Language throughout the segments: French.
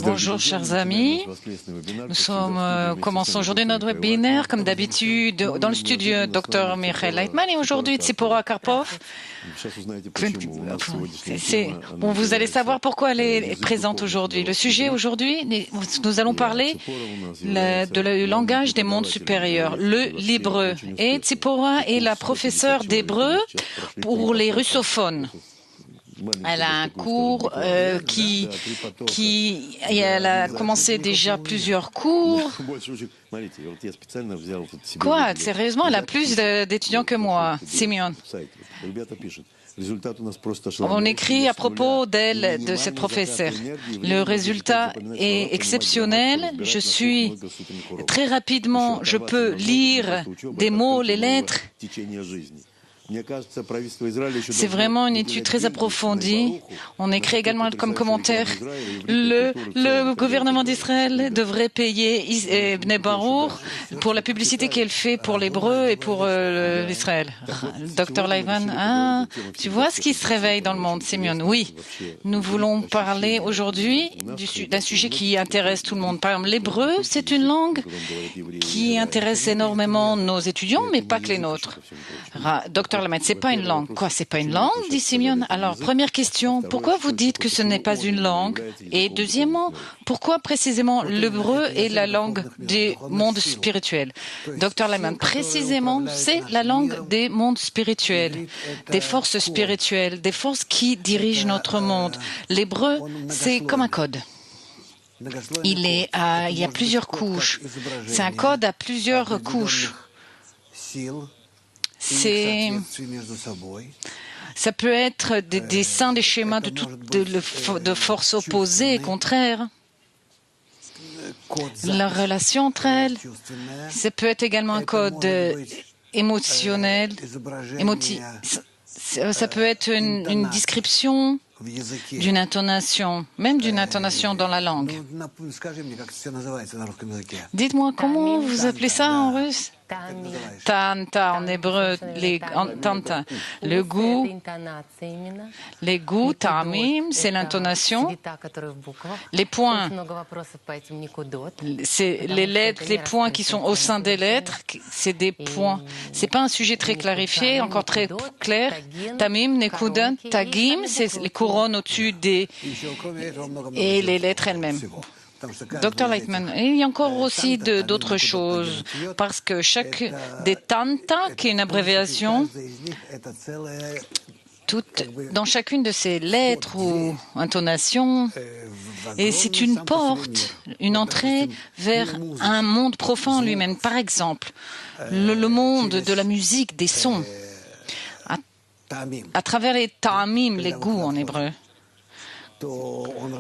Bonjour chers amis, commençons aujourd'hui notre webinaire comme d'habitude dans le studio Dr Michael Leitman et aujourd'hui Tsipora Karpov. Vous allez savoir pourquoi elle est présente aujourd'hui. Le sujet aujourd'hui, nous allons parler du langage des mondes supérieurs, l'hébreu. Et Tsipora est la professeure d'hébreu pour les russophones. Elle a un cours elle a commencé déjà plusieurs cours. Quoi? Sérieusement, elle a plus d'étudiants que moi, Simeon. On écrit à propos d'elle, de cette professeure. Le résultat est exceptionnel. Très rapidement, je peux lire des mots, les lettres. C'est vraiment une étude très approfondie. On écrit également comme commentaire le gouvernement d'Israël devrait payer Bnei Baruch pour la publicité qu'elle fait pour l'hébreu et pour l'Israël. Dr Leitman, tu vois ce qui se réveille dans le monde, Simeon? Oui, nous voulons parler aujourd'hui d'un sujet qui intéresse tout le monde. Par exemple, l'hébreu, c'est une langue qui intéresse énormément nos étudiants, mais pas que les nôtres. Dr c'est pas une langue. Quoi, c'est pas une langue, dit Simeon? Alors, première question, pourquoi vous dites que ce n'est pas une langue? Et deuxièmement, pourquoi précisément l'hébreu est la langue des mondes spirituels? Dr Leitman, précisément, c'est la langue des mondes spirituels, des forces spirituelles, des forces qui dirigent notre monde. L'hébreu, c'est comme un code. Il y a plusieurs couches. C'est un code à plusieurs couches. Ça peut être des dessins, des schémas de forces opposées et contraires. La relation entre elles, ça peut être également un code émotionnel. Ça peut être une description d'une intonation, même d'une intonation dans la langue. Dites-moi, comment vous appelez ça en russe? Tanta en hébreu, tanta. Le goût, tamim, c'est l'intonation. Les points, c'est les lettres, les points qui sont au sein des lettres, c'est des points. C'est pas un sujet très clarifié, encore très clair. Tamim, nekuda, tagim, c'est les couronnes au-dessus et les lettres elles-mêmes. Dr Leitman, il y a encore aussi d'autres choses, parce que chaque des tanta, qui est une abréviation, dans chacune de ces lettres ou intonations, et c'est une porte, une entrée vers un monde profond lui-même. Par exemple, le monde de la musique, des sons, à travers les ta'amim, les goûts en hébreu.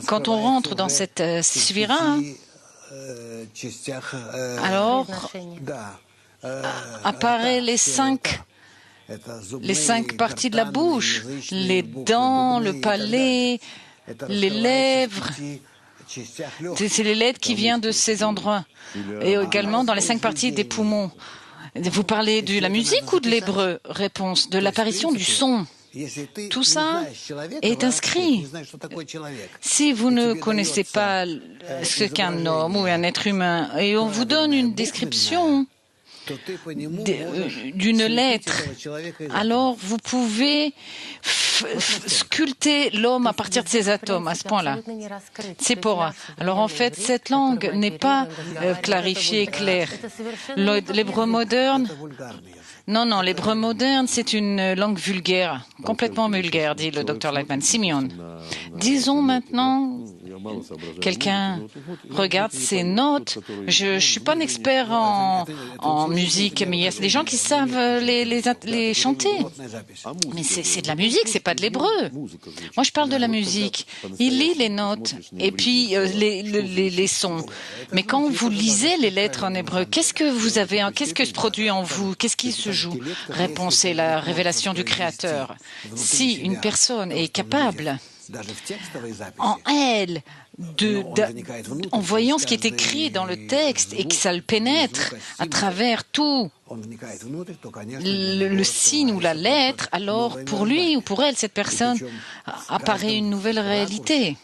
Quand on rentre dans cette sphira, alors apparaissent les cinq parties de la bouche, les dents, le palais, les lèvres. C'est les lettres qui viennent de ces endroits. Et également dans les 5 parties des poumons. Vous parlez de la musique ou de l'hébreu? Réponse, de l'apparition du son. Tout ça est inscrit. Si vous ne connaissez pas ce qu'est un homme ou un être humain et on vous donne une description d'une lettre, alors vous pouvez sculpter l'homme à partir de ces atomes, à ce point-là. C'est pour. Alors en fait, cette langue n'est pas clarifiée, claire. L'hébreu moderne, non, l'hébreu moderne, c'est une langue vulgaire, complètement vulgaire, dit le Dr Leitman. Simeon, disons maintenant quelqu'un regarde ces notes. Je ne suis pas un expert en musique, mais il y a des gens qui savent les chanter. Mais c'est de la musique, c'est pas de l'hébreu. Moi, je parle de la musique. Il lit les notes et puis les sons. Mais quand vous lisez les lettres en hébreu, qu'est-ce que vous avez, qu'est-ce que se produit en vous? Qu'est-ce qui se joue? Réponse, c'est la révélation du Créateur. Si une personne est capable, en elle, en voyant ce qui est écrit dans le texte et que ça le pénètre à travers tout le signe ou la lettre, alors pour lui ou pour elle, cette personne apparaît une nouvelle réalité.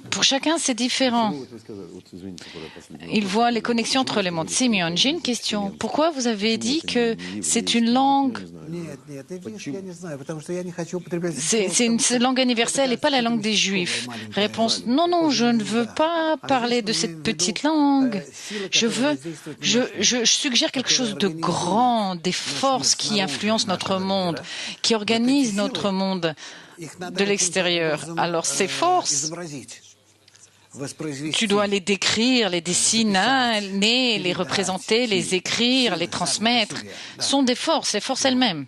Pour chacun, c'est différent. Il voit les connexions entre les mondes. Simeon, j'ai une question. Pourquoi vous avez dit que c'est une langue... C'est une langue universelle et pas la langue des Juifs. Réponse, non, je ne veux pas parler de cette petite langue. Je suggère quelque chose de grand, des forces qui influencent notre monde, qui organisent notre monde de l'extérieur. Alors ces forces, tu dois les décrire, les dessiner, les représenter, les écrire, les transmettre. Ce sont des forces, les forces elles-mêmes.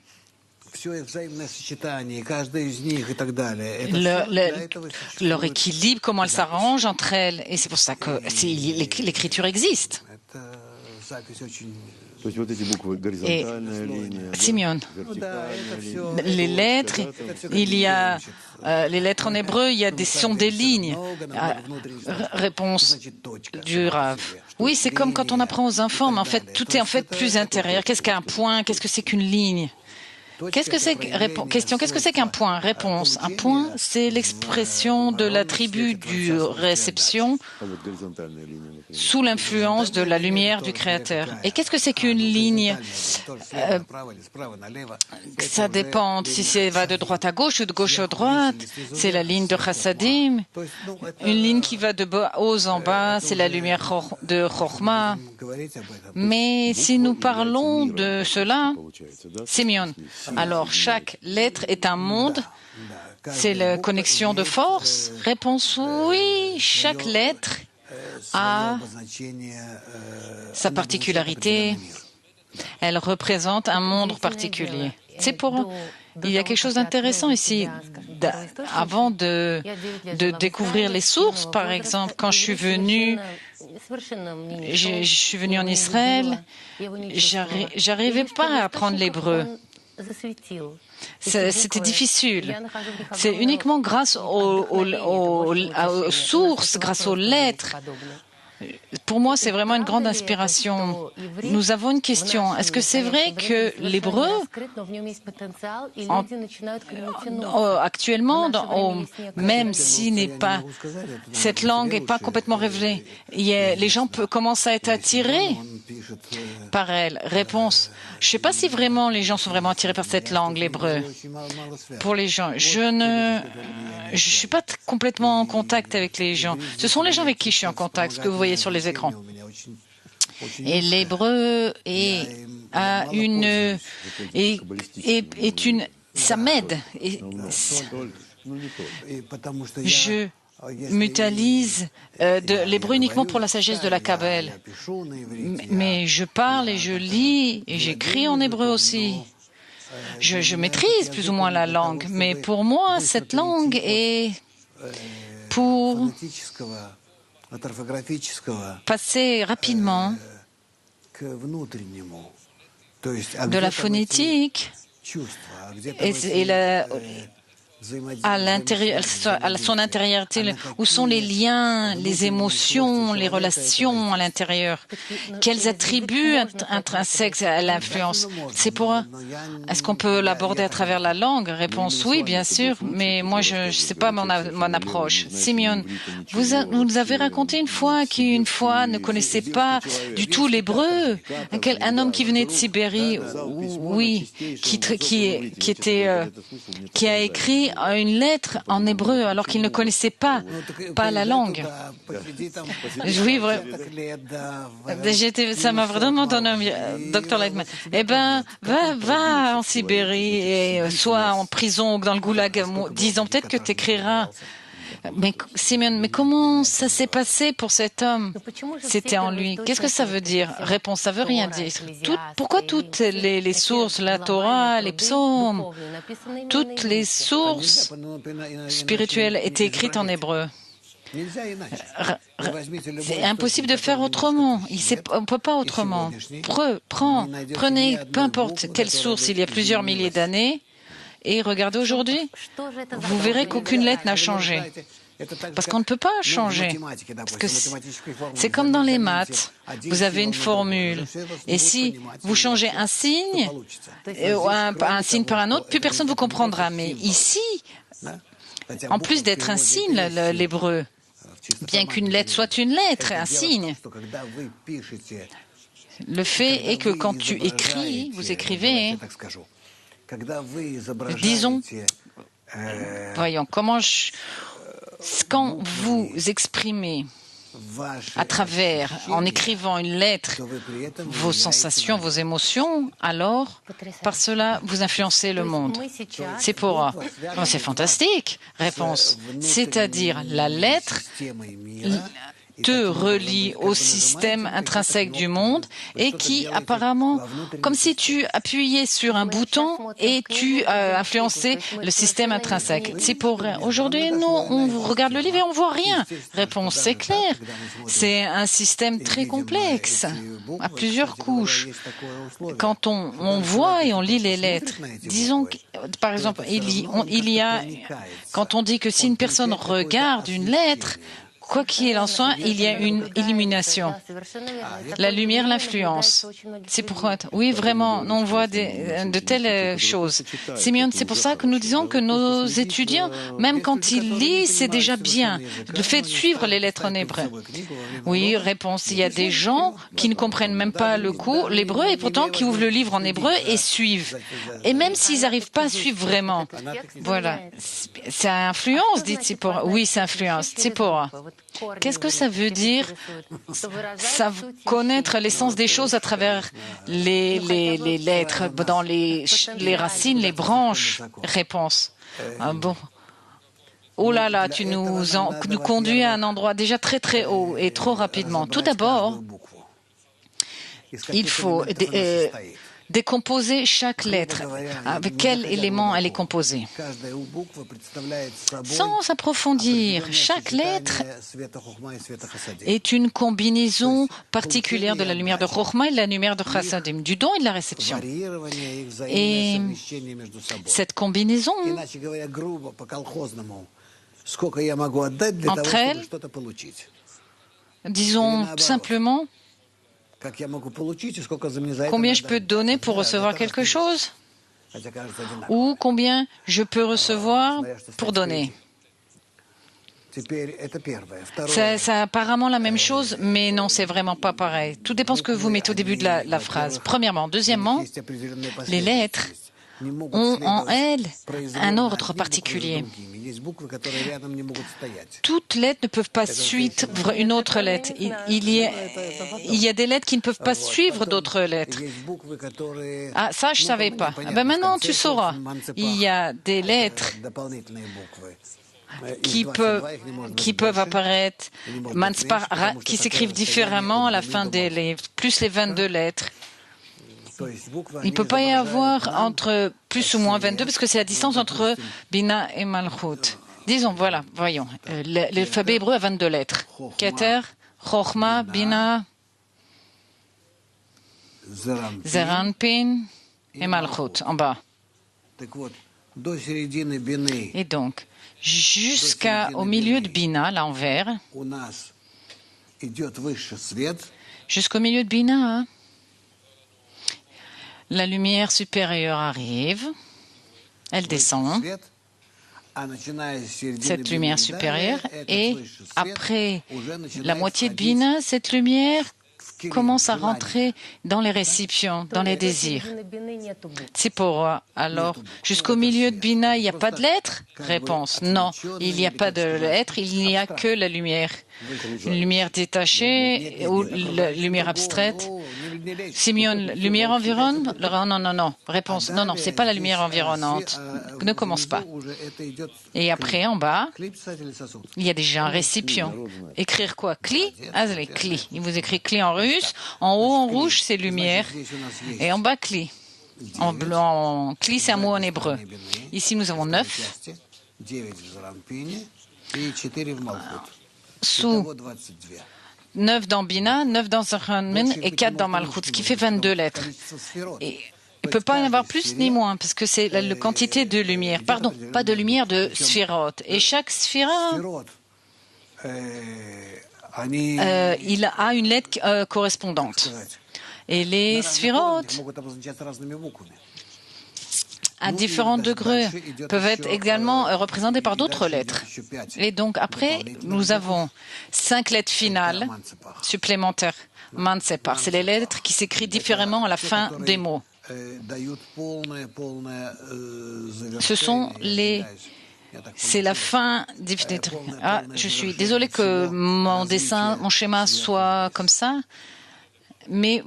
Leur équilibre, comment elles s'arrangent entre elles. Et c'est pour ça que l'écriture existe. Et Simeon, les lettres, il y a les lettres en hébreu, sont des lignes. Réponse du Rav. Oui, c'est comme quand on apprend aux enfants, mais en fait, tout est en fait plus intérieur. Qu'est-ce qu'un point? Qu'est-ce que c'est qu'une ligne? Qu'est-ce que c'est qu'un point? Réponse. Un point, c'est l'expression de l'attribut du réception sous l'influence de la lumière du Créateur. Et qu'est-ce que c'est qu'une ligne? Ça dépend si ça va de droite à gauche ou de gauche à droite. C'est la ligne de Chassadim. Une ligne qui va de haut en bas, c'est la lumière de Chochma. Mais si nous parlons de cela, Simeon, alors chaque lettre est un monde, c'est la connexion de force. Réponse oui, chaque lettre a sa particularité, elle représente un monde particulier. Il y a quelque chose d'intéressant ici. Avant de découvrir les sources, par exemple, quand je suis venu en Israël, j'arrivais pas à apprendre l'hébreu. C'était difficile. C'est uniquement grâce aux sources, grâce aux lettres. Pour moi, c'est vraiment une grande inspiration. Nous avons une question. Est-ce que c'est vrai que l'hébreu, actuellement, même si cette langue n'est pas complètement révélée, les gens commencent à être attirés par elle? Réponse. Je ne sais pas si vraiment les gens sont vraiment attirés par cette langue, l'hébreu. Pour les gens, je ne suis pas complètement en contact avec les gens. Ce sont les gens avec qui je suis en contact, ce que vous voyez sur les écrans. Et l'hébreu ça m'aide. Je mutualise l'hébreu uniquement pour la sagesse de la Kabbale. Mais je parle et je lis et j'écris en hébreu aussi. Je maîtrise plus ou moins la langue, mais pour moi, cette langue est pour passer rapidement de la phonétique à son intériorité, où sont les liens, les émotions, les relations à l'intérieur, quels attributs intrinsèques à l'influence. Est-ce qu'on peut l'aborder à travers la langue? Réponse oui, bien sûr, mais moi je ne sais pas mon approche. Simeon, vous nous avez raconté une fois qui ne connaissait pas du tout l'hébreu, un homme qui venait de Sibérie, oui, qui a écrit une lettre en hébreu alors qu'il ne connaissait pas la langue. Oui, ça m'a vraiment donné envie, Dr. Lightman. Eh ben, va en Sibérie et soit en prison ou dans le goulag, disons peut-être que tu écriras. Mais Simeon, mais comment ça s'est passé pour cet homme? C'était en lui. Qu'est-ce que ça veut dire? Réponse, ça veut rien dire. Pourquoi toutes les sources, la Torah, les psaumes, toutes les sources spirituelles étaient écrites en hébreu? C'est impossible de faire autrement. On ne peut pas autrement. Prenez, peu importe quelle source, il y a plusieurs milliers d'années, et regardez aujourd'hui, vous verrez qu'aucune lettre n'a changé. Parce qu'on ne peut pas changer. Parce que c'est comme dans les maths. Vous avez une formule. Et si vous changez un signe, un signe par un autre, plus personne ne vous comprendra. Mais ici, en plus d'être un signe, l'hébreu, bien qu'une lettre soit une lettre, un signe, le fait est que quand tu écris, vous écrivez, disons, voyons, quand vous exprimez à travers, en écrivant une lettre, vos sensations, vos émotions, alors, par cela, vous influencez le monde. C'est pour... c'est fantastique, réponse. C'est-à-dire, la lettre te relie au système intrinsèque du monde et qui apparemment, comme si tu appuyais sur un bouton et tu influençais le système intrinsèque. C'est pour rien. Aujourd'hui, nous, on regarde le livre et on voit rien. Réponse, c'est clair. C'est un système très complexe, à plusieurs couches. Quand on voit et on lit les lettres, disons, par exemple, quand on dit que si une personne regarde une lettre, quoi qu'il en soit, il y a une illumination. La lumière l'influence. C'est pourquoi, oui, vraiment, on voit de telles choses. Simeon, c'est pour ça que nous disons que nos étudiants, même quand ils lisent, c'est déjà bien. Le fait de suivre les lettres en hébreu. Oui, réponse. Il y a des gens qui ne comprennent même pas l'hébreu, et pourtant qui ouvrent le livre en hébreu et suivent. Et même s'ils n'arrivent pas à suivre vraiment. Voilà. Ça influence, dit Tzipora. Oui, ça influence. Tzipora. Qu'est-ce que ça veut dire, connaître l'essence des choses à travers les lettres, dans les racines, les branches? Réponse. Ah bon. Oh là là, tu nous conduis à un endroit déjà très très haut et trop rapidement. Tout d'abord, il faut décomposer chaque lettre. Avec quel élément elle est composée? Sans approfondir, chaque lettre est une combinaison particulière de la lumière de Chokhmah et de la lumière de Chassadim, du don et de la réception. Et cette combinaison, entre elles, disons simplement, combien je peux donner pour recevoir quelque chose? Ou combien je peux recevoir pour donner? C'est apparemment la même chose, mais non, c'est vraiment pas pareil. Tout dépend de ce que vous mettez au début de la phrase. Premièrement. Deuxièmement, les lettres ont en elles un ordre particulier. Toutes lettres ne peuvent pas suivre une autre lettre. Il y a des lettres qui ne peuvent pas suivre d'autres lettres. Ah, ça, je ne savais pas. Ben maintenant, tu sauras. Il y a des lettres qui peuvent apparaître, qui s'écrivent différemment à la fin des livres, plus les 22 lettres. Il ne peut pas y avoir entre plus ou moins 22 parce que c'est la distance entre Bina et Malchut. Disons, voilà, voyons. L'alphabet hébreu a 22 lettres. Keter, Chokhmah, Bina, Zeranpin et Malchut en bas. Et donc, jusqu'au milieu de Bina, là en vert, jusqu'au milieu de Bina, la lumière supérieure arrive, elle descend, cette lumière supérieure, et après la moitié de Bina, cette lumière commence à rentrer dans les récipients, dans les désirs. Tzipora, alors, jusqu'au milieu de Bina, il n'y a pas de lettres? Réponse, non, il n'y a pas de lettres, il n'y a que la lumière. Une lumière détachée ou la lumière abstraite. Simeon, lumière environnante? Non, non, non. Réponse, non, non, c'est pas la lumière environnante. Ne commence pas. Et après, en bas, il y a déjà un récipient. Écrire quoi? Kli? Ah, c'est kli. Il vous écrit kli en russe. En haut, en rouge, c'est lumière. Et en bas, kli. En blanc, kli, c'est un mot en hébreu. Ici, nous avons 9. Sous 9 dans Bina, 9 dans Zachranmin et 4 dans Malchut, ce qui fait 22 lettres. Et il ne peut pas y en avoir plus ni moins, parce que c'est la quantité de lumière. Pardon, pas de lumière, de sphirot. Et chaque sphira, il a une lettre correspondante. Et les sphirot, à différents degrés, peuvent être également représentés par d'autres lettres. Et donc après, nous avons 5 lettres finales supplémentaires. Mansepar, c'est les lettres qui s'écrivent différemment à la fin des mots. Ce sont les... C'est la fin des... Ah, je suis désolée que mon dessin, mon schéma soit comme ça, mais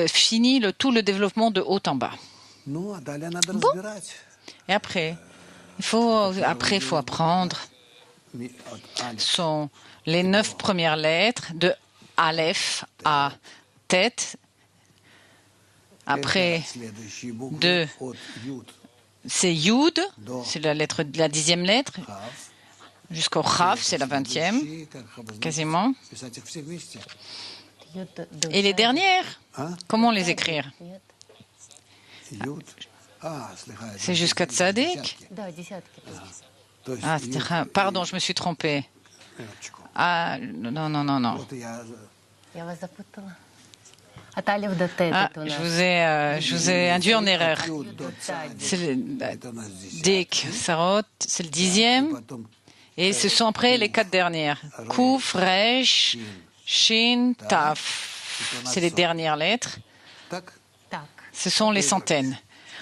fini tout le développement de haut en bas. Bon. Et après, il faut apprendre. Sont les 9 premières lettres de Aleph à Tet. Après, 2, c'est Yud, c'est la 10e lettre. Jusqu'au Chaf, c'est la 20e, quasiment. Et les dernières, comment les écrire? C'est jusqu'à Tzadik? Ah, pardon, je me suis trompée. Ah, non, non, non, non. Je vous ai induit en erreur. C'est Dik, Sarot, c'est le 10e. Et ce sont après les 4 dernières. Kouf, Resh, Shin, Taf. C'est les dernières lettres. Ce sont les centaines.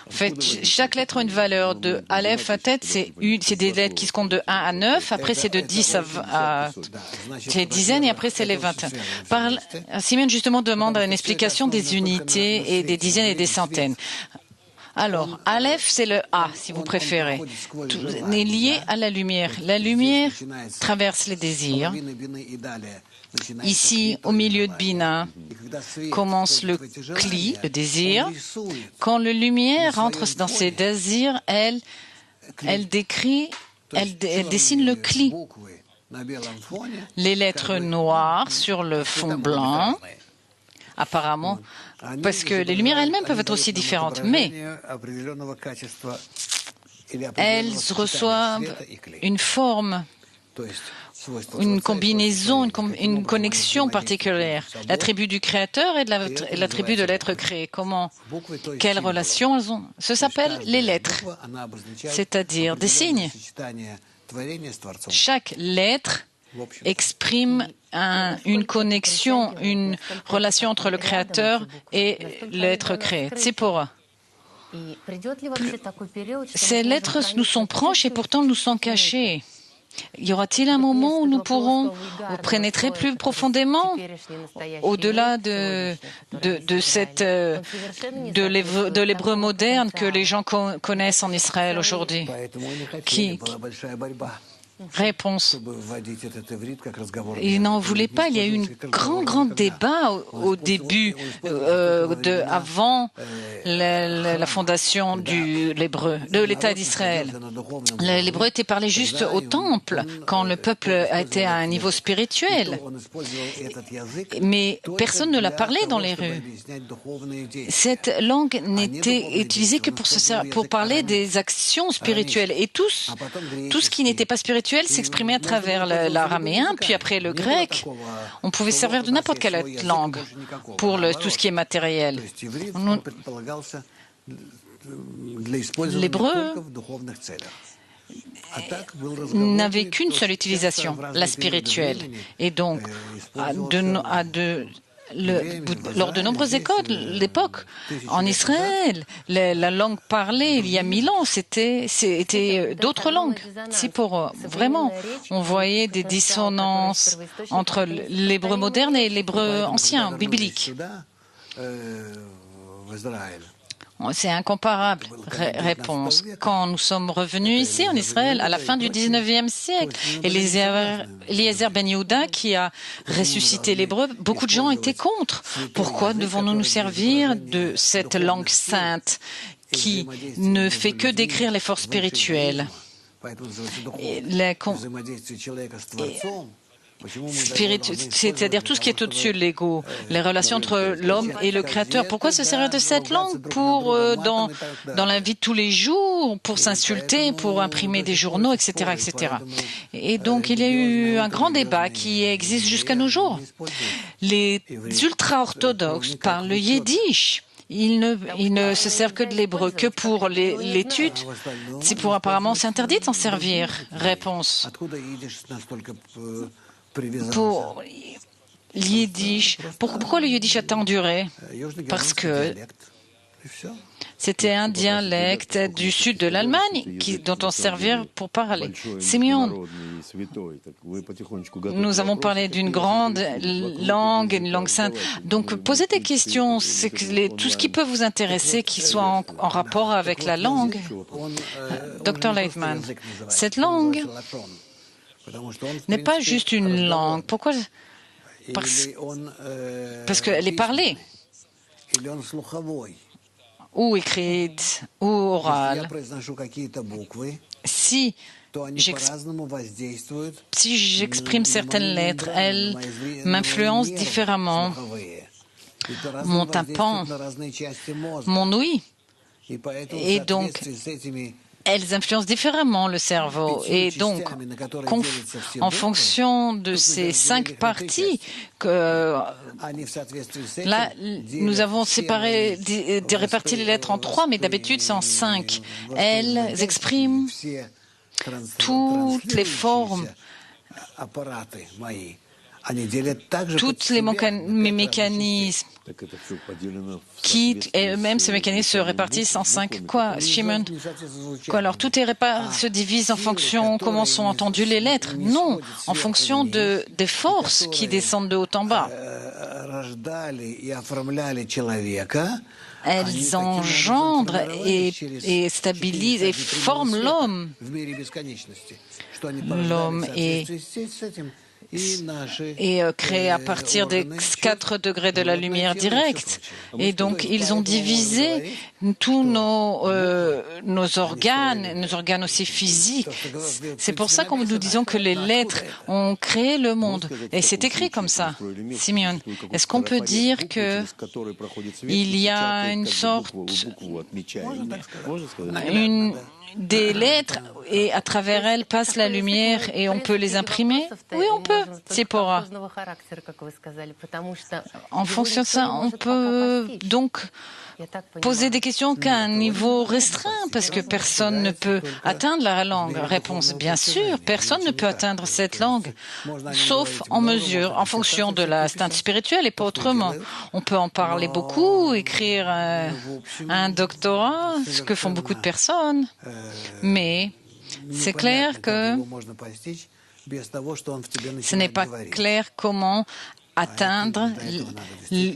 En fait, chaque lettre a une valeur de Aleph à Tet, c'est des lettres qui se comptent de 1 à 9, après c'est de 10 à c'est les dizaines et après c'est les vingtaines. Simeon justement demande une explication des unités et des dizaines et des centaines. Alors, Aleph, c'est le A, si vous préférez. Tout est lié à la lumière. La lumière traverse les désirs. Ici, au milieu de Bina, commence le Kli, le désir. Quand la lumière rentre dans ces désirs, elle dessine le Kli. Les lettres noires sur le fond blanc, apparemment, parce que les lumières elles-mêmes peuvent être aussi différentes, mais elles reçoivent une forme, une combinaison, une connexion particulière. L'attribut du créateur et l'attribut de l'être créé. Quelle relation elles ont? Ça s'appelle les lettres, c'est-à-dire des signes. Chaque lettre exprime une connexion, une relation entre le créateur et l'être créé. Tzipora. Ces lettres nous sont proches et pourtant nous sont cachées. Y aura-t-il un moment où nous pourrons pénétrer plus profondément au-delà de l'hébreu moderne que les gens connaissent en Israël aujourd'hui? Réponse. Il n'en voulait pas. Il y a eu un grand débat au début, avant la fondation de l'État d'Israël. L'hébreu était parlé juste au temple, quand le peuple était à un niveau spirituel. Mais personne ne l'a parlé dans les rues. Cette langue n'était utilisée que pour parler des actions spirituelles. Et tout ce qui n'était pas spirituel s'exprimait à travers l'araméen, puis après le grec. On pouvait servir de n'importe quelle autre langue pour tout ce qui est matériel. L'hébreu n'avait qu'une seule utilisation, la spirituelle. Et donc, lors de nombreuses époques, en Israël, la langue parlée il y a 1000 ans, c'était d'autres langues. Vraiment, on voyait des dissonances entre l'hébreu moderne et l'hébreu ancien, biblique. C'est incomparable. Réponse. Quand nous sommes revenus ici en Israël à la fin du 19e siècle, Eliezer Ben Yehuda qui a ressuscité l'hébreu, beaucoup de gens étaient contre. Pourquoi devons-nous nous servir de cette langue sainte qui ne fait que décrire les forces spirituelles? C'est-à-dire tout ce qui est au-dessus de l'ego, les relations entre l'homme et le Créateur. Pourquoi se servir de cette langue dans la vie de tous les jours, pour s'insulter, pour imprimer des journaux, etc., etc. Et donc, il y a eu un grand débat qui existe jusqu'à nos jours. Les ultra-orthodoxes parlent le yiddish. Ils ne se servent que de l'hébreu, que pour l'étude. Apparemment, c'est interdit de s'en servir. Réponse. Pour l'yiddish. Pourquoi le yiddish a tant duré? Parce que c'était un dialecte du sud de l'Allemagne dont on servait pour parler. Simeon, nous avons parlé d'une grande langue, une langue sainte. Donc, posez des questions. C'est que tout ce qui peut vous intéresser, qui soit en rapport avec la langue. Dr. Leitman, cette langue n'est pas juste une langue. Pourquoi? Parce qu'elle est parlée, ou écrite, ou orale. Si j'exprime certaines lettres, elles m'influencent différemment. Mon tympan, mon ouïe. Et donc, elles influencent différemment le cerveau. Et donc, en fonction de ces 5 parties, là, nous avons réparti les lettres en 3, mais d'habitude, c'est en 5. Elles expriment toutes les formes, tous mes mécanismes, et eux-mêmes, ces mécanismes se répartissent en 5. Quoi, Shimon? Alors, tout se divise en fonction comment sont entendues les lettres? Non, en fonction des forces qui descendent de haut en bas. Elles engendrent et stabilisent et forment l'homme. L'homme est créé à partir des 4 degrés de la lumière directe. Et donc, ils ont divisé tous nos organes aussi physiques. C'est pour ça que nous disons que les lettres ont créé le monde. Et c'est écrit comme ça. Simeon, est-ce qu'on peut dire que il y a une sorte, des lettres, et à travers elles passe la lumière et on peut les imprimer? Oui, on peut, Tsipora. En fonction de ça, on peut donc poser des questions qu'à un niveau restreint, parce que personne ne peut atteindre la langue. Réponse, bien sûr, personne ne peut atteindre cette langue, sauf en mesure, en fonction de l'instinct spirituel et pas autrement. On peut en parler beaucoup, écrire un doctorat, ce que font beaucoup de personnes, mais c'est clair que ce n'est pas clair comment atteindre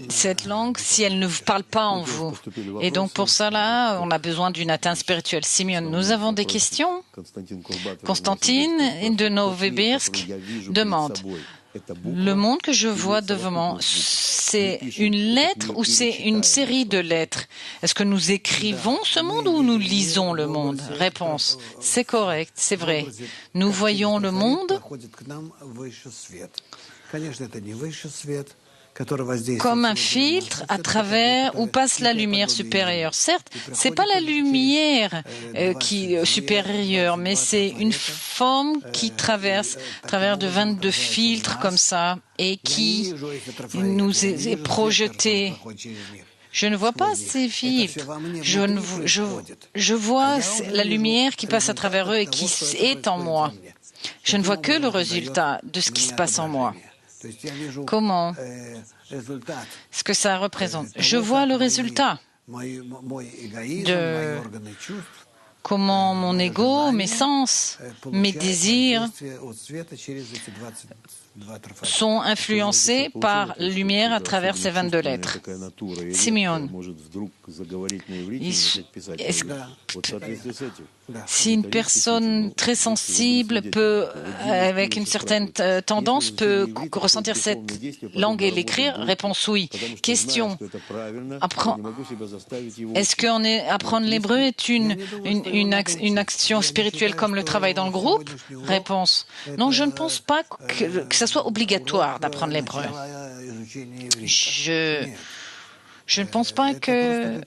cette langue si elle ne vous parle pas en vous. Et donc pour cela, on a besoin d'une atteinte spirituelle. Simeon, nous avons des questions. Constantine de Novosibirsk demande: le monde que je vois devant moi, c'est une lettre ou c'est une série de lettres? Est-ce que nous écrivons ce monde ou nous lisons le monde? Réponse, c'est correct, c'est vrai. Nous voyons le monde comme un filtre à travers où passe la lumière supérieure. Certes, c'est pas la lumière qui est supérieure, mais c'est une forme qui traverse à travers de 22 filtres comme ça et qui nous est projetée. Je ne vois pas ces filtres. Je vois la lumière qui passe à travers eux et qui est en moi. Je ne vois que le résultat de ce qui se passe en moi. Comment? Ce que ça représente. Je vois le résultat de comment mon ego, mes sens, mes désirs sont influencés par la lumière à travers ces 22 lettres. Simeon, si une personne très sensible peut, avec une certaine tendance, peut ressentir cette langue et l'écrire, réponse oui. Question, est-ce qu'apprendre l'hébreu est une action spirituelle comme le travail dans le groupe? Réponse, non, je ne pense pas que ça soit obligatoire d'apprendre l'hébreu. Je ne pense pas que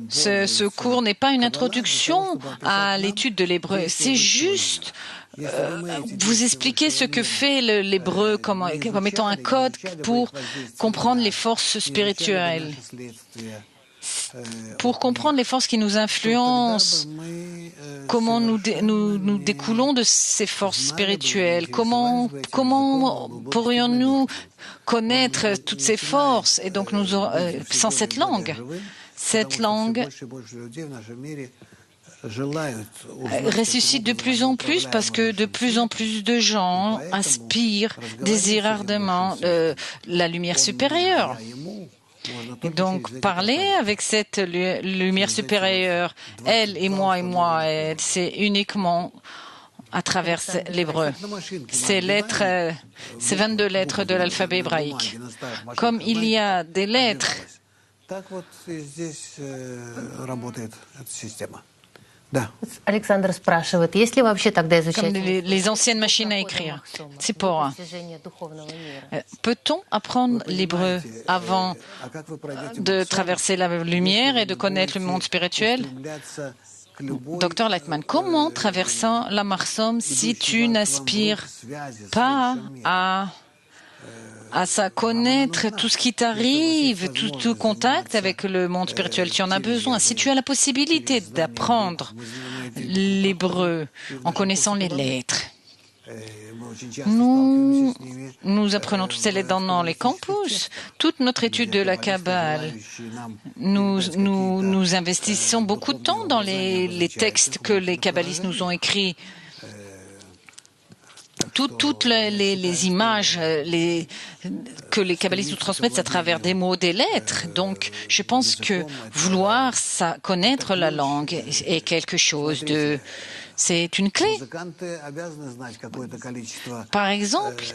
ce cours n'est pas une introduction à l'étude de l'hébreu. C'est juste vous expliquer ce que fait l'hébreu comme étant un code pour comprendre les forces spirituelles. Pour comprendre les forces qui nous influencent, comment nous découlons de ces forces spirituelles, comment pourrions-nous connaître toutes ces forces, et donc sans cette langue ressuscite de plus en plus parce que de plus en plus de gens aspirent, désirent ardemment la lumière supérieure. Et donc, parler avec cette lumière supérieure, elle et moi, c'est uniquement à travers l'hébreu. Ces 22 lettres de l'alphabet hébraïque. Comme il y a des lettres, Александр спрашивает, есть ли вообще тогда изучать les anciennes machines à écrire. C'est pour. Peut-on apprendre l'hébreu avant de traverser la lumière et de connaître le monde spirituel? Docteur Lightman, comment traversant la Marsom si tu n'aspires pas à connaître tout ce qui t'arrive, tout contact avec le monde spirituel? Tu en as besoin. Si tu as la possibilité d'apprendre l'hébreu en connaissant les lettres, nous apprenons toutes ces lettres dans les campus. Toute notre étude de la Kabbale, nous investissons beaucoup de temps dans les textes que les kabbalistes nous ont écrits. Toutes les images que les kabbalistes nous transmettent à travers des mots, des lettres. Donc, je pense que vouloir connaître la langue est quelque chose de... C'est une clé. Par exemple,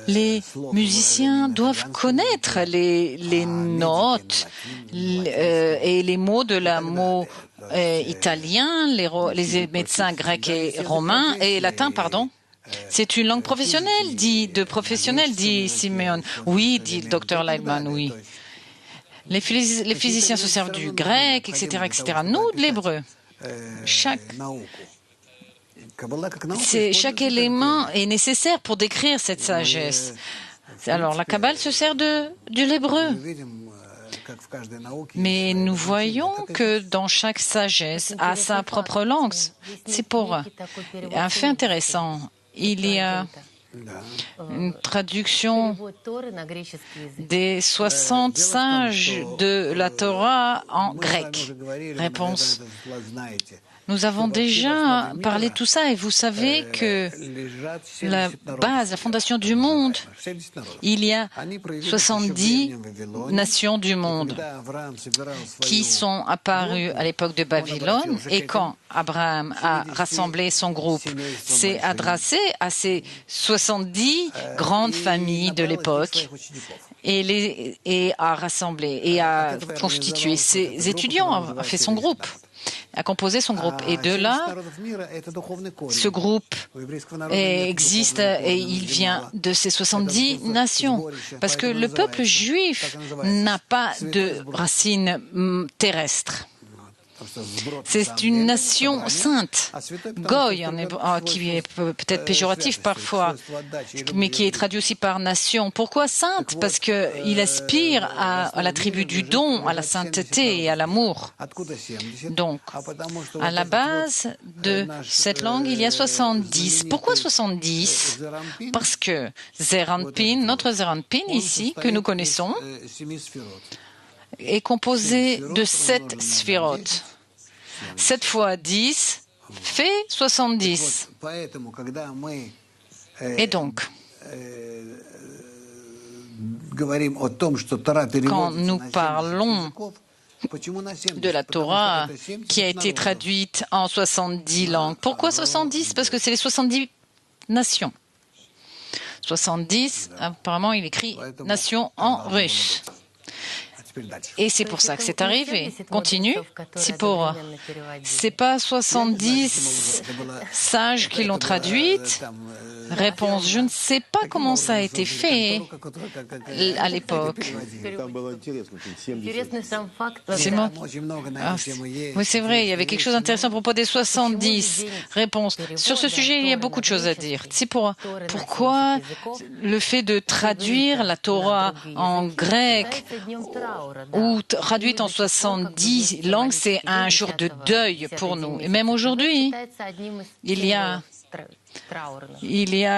les musiciens doivent connaître les notes et les mots de la mot italien, les médecins grecs et romains et latins, pardon. C'est une langue professionnelle, dit Simeon. Oui, dit le docteur Lightman, oui. Les physiciens se servent du grec, etc., etc. Nous, de l'hébreu. Chaque élément est nécessaire pour décrire cette sagesse. Alors, la Kabbale se sert de l'hébreu. Mais nous voyons que dans chaque sagesse a sa propre langue. C'est pour un fait intéressant. Il y a une traduction des 60 sages de la Torah en grec. Réponse. Nous avons déjà parlé de tout ça et vous savez que la base, la fondation du monde, il y a 70 nations du monde qui sont apparues à l'époque de Babylone et quand Abraham a rassemblé son groupe, s'est adressé à ces 70 grandes familles de l'époque et a rassemblé et a constitué ses étudiants, a fait son groupe, a composé son groupe. Et de là, ce groupe existe et il vient de ces 70 nations. Parce que le peuple juif n'a pas de racines terrestres. C'est une nation sainte. Goy, qui est peut-être péjoratif parfois, mais qui est traduit aussi par nation. Pourquoi sainte? Parce qu'il aspire à l'attribut du don, à la sainteté et à l'amour. Donc, à la base de cette langue, il y a 70. Pourquoi 70? Parce que Zeranpin, notre Zeranpin ici, que nous connaissons, est composé de 7 sphirotes. 7 fois 10 fait 70. Et donc, quand nous parlons de la Torah qui a été traduite en 70 langues, pourquoi 70? Parce que c'est les 70 nations. 70, apparemment, il écrit nation en russe. Et c'est pour ça que c'est arrivé. Continue. C'est pas 70 sages qui l'ont traduite. Réponse, je ne sais pas comment ça a été fait à l'époque. Oui, c'est vrai, il y avait quelque chose d'intéressant à propos des 70. Réponse, sur ce sujet, il y a beaucoup de choses à dire. Pourquoi le fait de traduire la Torah en grec ou traduite en 70 langues, c'est un jour de deuil pour nous. Et même aujourd'hui, il y a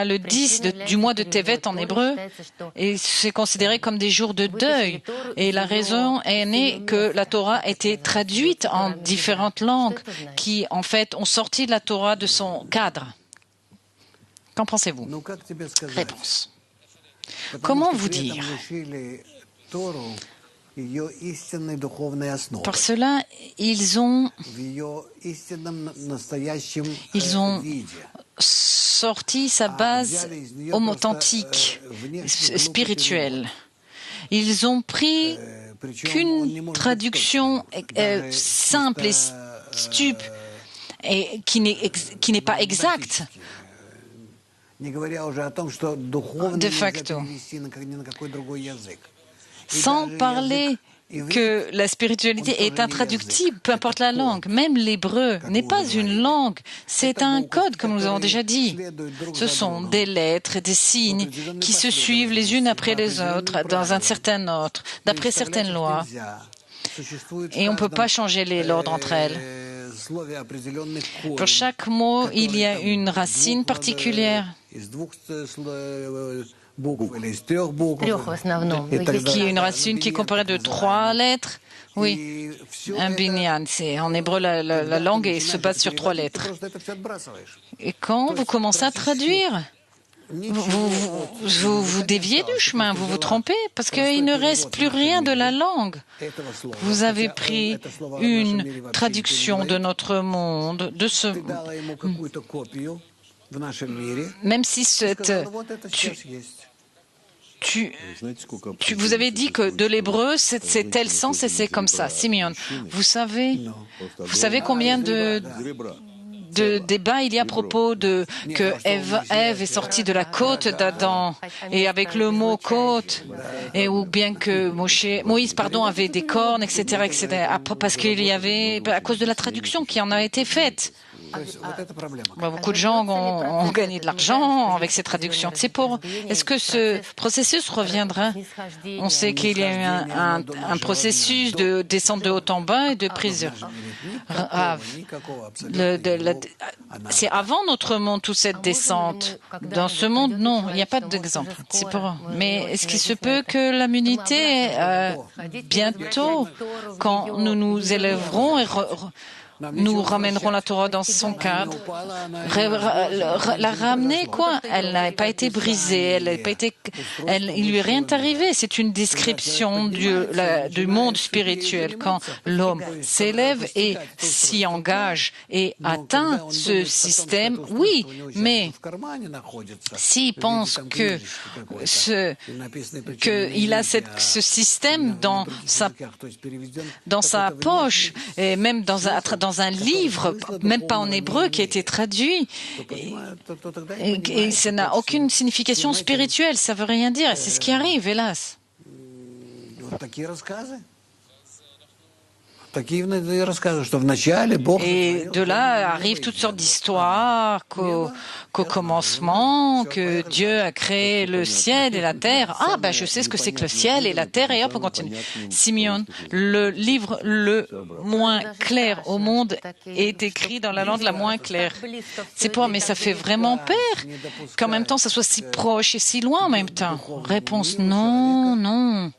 le 10 du mois de Tevet en hébreu, et c'est considéré comme des jours de deuil. Et la raison est née que la Torah a été traduite en différentes langues qui, en fait, ont sorti la Torah de son cadre. Qu'en pensez-vous? Réponse. Comment vous dire? Par cela, ils ont sorti sa base authentique, spirituelle. Ils ont pris qu'une traduction simple et stupe et qui n'est pas exacte de facto. Sans parler que la spiritualité est intraductible, peu importe la langue. Même l'hébreu n'est pas une langue, c'est un code, comme nous avons déjà dit. Ce sont des lettres et des signes qui se suivent les unes après les autres, dans un certain ordre, d'après certaines lois. Et on ne peut pas changer l'ordre entre elles. Pour chaque mot, il y a une racine particulière. Qui est une racine qui est comparée de 3 lettres. Oui, un binyan. En hébreu, la langue se base sur 3 lettres. Et quand vous commencez à traduire, vous déviez du chemin, vous vous trompez, parce qu'il ne reste plus rien de la langue. Vous avez pris une traduction de notre monde, de ce... Même si vous avez dit que de l'hébreu, c'est tel sens et c'est comme ça. Simeon, vous savez combien de débats il y a à propos que Ève est sortie de la côte d'Adam, et avec le mot côte, ou bien que Moïse avait des cornes, etc., parce qu'il y avait, à cause de la traduction qui en a été faite. Beaucoup de gens ont gagné de l'argent avec ces traductions. Est-ce que ce processus reviendra? On sait qu'il y a eu un processus de descente de haut en bas et de prise. C'est avant notre monde, toute cette descente. Dans ce monde, non, il n'y a pas d'exemple. Mais est-ce qu'il se peut que l'immunité, bientôt, quand nous nous élèverons et nous ramènerons la Torah dans son cadre. La ramener, quoi? Elle n'a pas été brisée, il lui est rien arrivé. C'est une description du monde spirituel. Quand l'homme s'élève et s'y engage et atteint ce système, oui, mais s'il pense qu'il a ce système dans sa poche, et même dans un livre, même pas en hébreu, qui a été traduit. Et ça n'a aucune signification spirituelle, ça veut rien dire. C'est ce qui arrive, hélas. Et de là arrivent toutes sortes d'histoires qu'au commencement, que Dieu a créé le ciel et la terre. Ah, ben je sais ce que c'est que le ciel et la terre, et hop, on continue. Simeon, le livre le moins clair au monde est écrit dans la langue la moins claire. C'est pas, mais ça fait vraiment peur qu'en même temps ça soit si proche et si loin en même temps. Réponse non, non.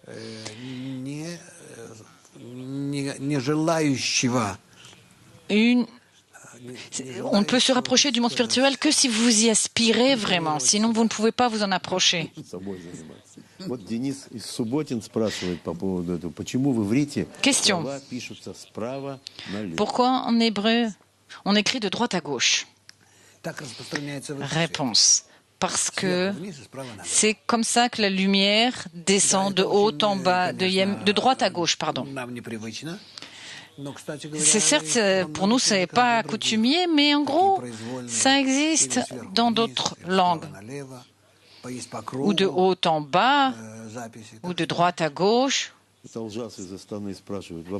On ne peut se rapprocher du monde spirituel que si vous y aspirez vraiment, sinon vous ne pouvez pas vous en approcher. Question. Pourquoi en hébreu on écrit de droite à gauche? Réponse. Parce que c'est comme ça que la lumière descend de haut en bas, de droite à gauche, pardon. C'est certes, pour nous, ce n'est pas coutumier, mais en gros, ça existe dans d'autres langues. Ou de haut en bas, ou de droite à gauche.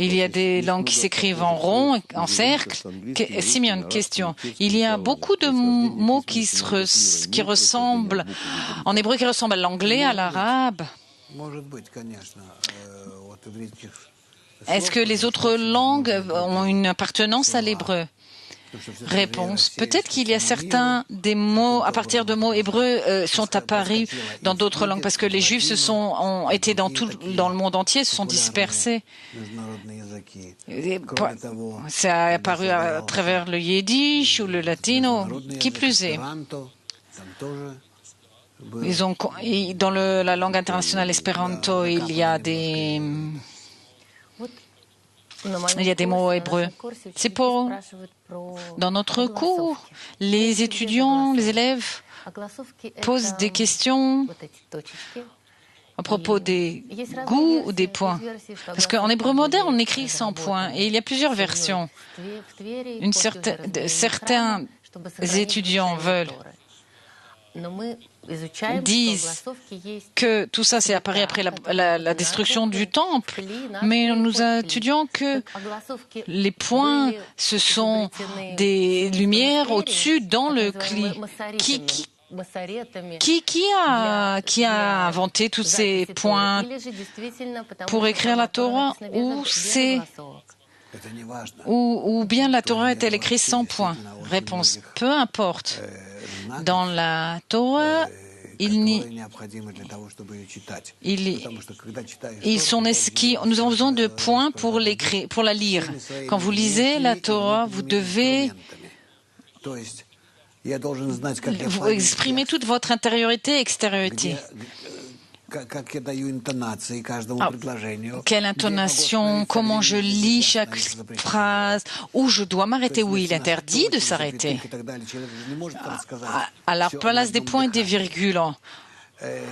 Il y a des langues qui s'écrivent en rond, en cercle. Simeon, question. Il y a beaucoup de mots qui ressemblent, en hébreu, qui ressemblent à l'anglais, à l'arabe. Est-ce que les autres langues ont une appartenance à l'hébreu? Réponse. Peut-être qu'il y a certains des mots, à partir de mots hébreux, sont apparus dans d'autres langues, parce que les Juifs ont été dans le monde entier, se sont dispersés. Ça a apparu à travers le yiddish ou le latino, qui plus est. Dans la langue internationale espéranto, il y a des mots hébreux. C'est pour, dans notre cours, les étudiants, les élèves posent des questions à propos des goûts ou des points. Parce qu'en hébreu moderne, on écrit 100 points et il y a plusieurs versions. Certains étudiants disent que tout ça s'est apparu après la destruction du temple, mais nous étudions que les points, ce sont des lumières au-dessus dans le cli. Qui a inventé tous ces points pour écrire la Torah, ou bien la Torah est-elle écrite 100 points? Réponse. Peu importe. Dans la Torah, nous avons besoin de points pour la lire. Quand vous lisez la Torah, vous devez exprimer toute votre intériorité et extériorité. Quelle intonation, comment je lis chaque phrase, où je dois m'arrêter, où il est interdit de s'arrêter. À la place des points et des virgules.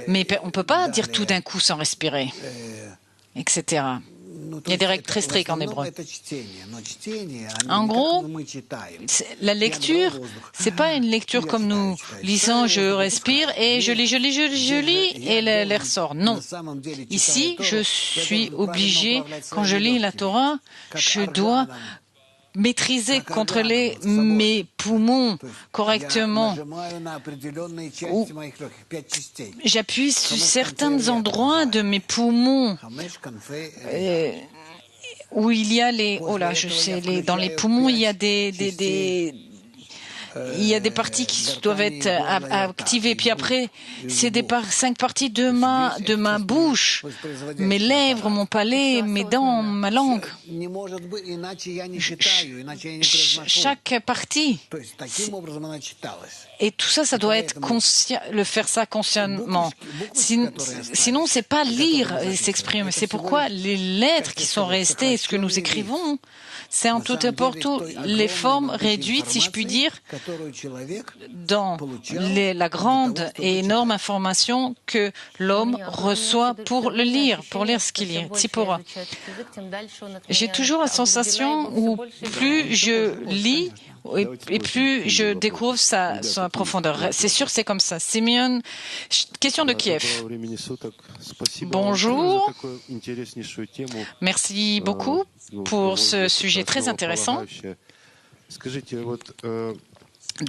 Mais on ne peut pas dire tout d'un coup sans respirer, etc. Il y a des règles très strictes en hébreu. En gros, la lecture, ce n'est pas une lecture comme nous lisons, je respire et je lis et l'air sort. Non. Ici, je suis obligé, quand je lis la Torah, je dois maîtriser, contrôler mes poumons correctement. J'appuie sur certains endroits de mes poumons où il y a dans les poumons, il y a il y a des parties qui doivent être activées. Puis après, c'est 5 parties de ma bouche, mes lèvres, mon palais, mes dents, ma langue. Chaque partie. Et tout ça, ça doit être faire ça consciemment. Sinon, c'est pas lire et s'exprimer. C'est pourquoi les lettres qui sont restées, ce que nous écrivons, c'est en tout et pour tout les formes réduites, si je puis dire, dans la grande et énorme information que l'homme reçoit pour lire ce qu'il lit. Tzipora. J'ai toujours la sensation où plus je lis et plus je découvre sa profondeur. C'est sûr, c'est comme ça. Simeon, question de Kiev. Bonjour. Merci beaucoup pour ce sujet très intéressant.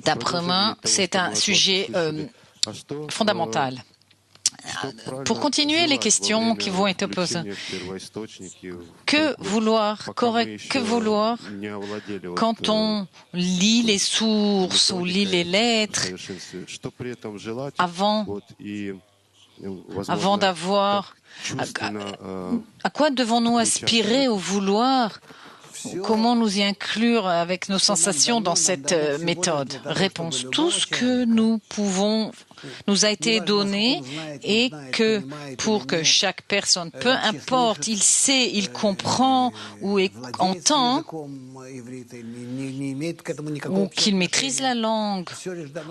D'après moi, c'est un sujet fondamental. Pour continuer les questions qui vont être posées, que vouloir quand on lit les sources ou lit les lettres avant d'avoir... À quoi devons-nous aspirer ou vouloir? Comment nous y inclure avec nos sensations dans cette méthode? Réponse. Tout ce que nous pouvons nous a été donné et que pour que chaque personne, peu importe, il sait, il comprend ou entend ou qu'il maîtrise la langue